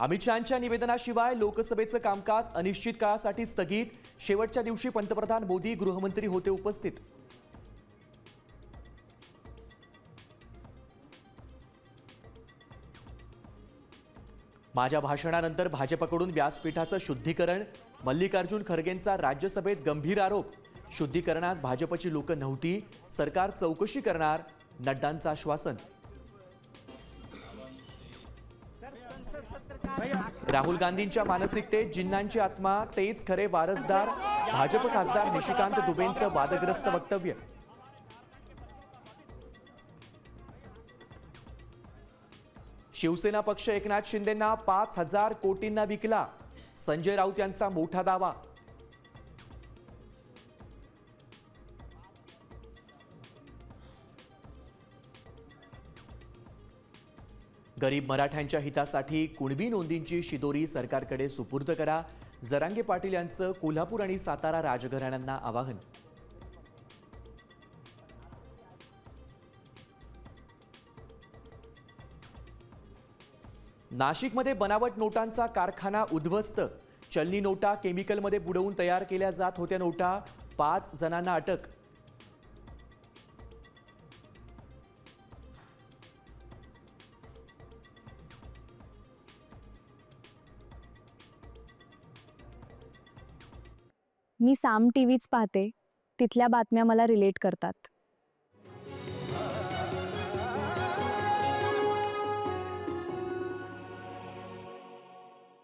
अमित शहांच्या निवेदनाशिवाय लोकसभेचं कामकाज अनिश्चित काळासाठी स्थगित. शेवटच्या दिवशी पंतप्रधान मोदी गृहमंत्री होते उपस्थित. माझ्या भाषणानंतर भाजपकडून व्यासपीठाचं शुद्धीकरण. मल्लिकार्जुन खरगेंचा राज्यसभेत गंभीर आरोप. शुद्धीकरणात भाजपची लोक नव्हती, सरकार चौकशी करणार. नड्डांचं आश्वासन. राहुल गांधींच्या मानसिकतेत जिन्नांची आत्मा, तेच खरे वारसदार. भाजप खासदार निशिकांत दुबेंचं वादग्रस्त वक्तव्य. शिवसेना पक्ष एकनाथ शिंदेंना 5,000 कोटींना विकला. संजय राऊत यांचा मोठा दावा. गरीब मराठ्यांच्या हितासाठी कुणबी नोंदींची शिदोरी सरकारकडे सुपूर्द करा. जरांगे पाटील यांचं कोल्हापूर आणि सातारा राजघराण्यांना आवाहन. नाशिकमध्ये बनावट नोटांचा कारखाना उद्ध्वस्त. चलनी नोटा केमिकलमध्ये बुडवून तयार केल्या जात होत्या नोटा. 5 जणांना अटक. मी साम टीव्हीच पाहते. तिथल्या बातम्या मला रिलेट करतात.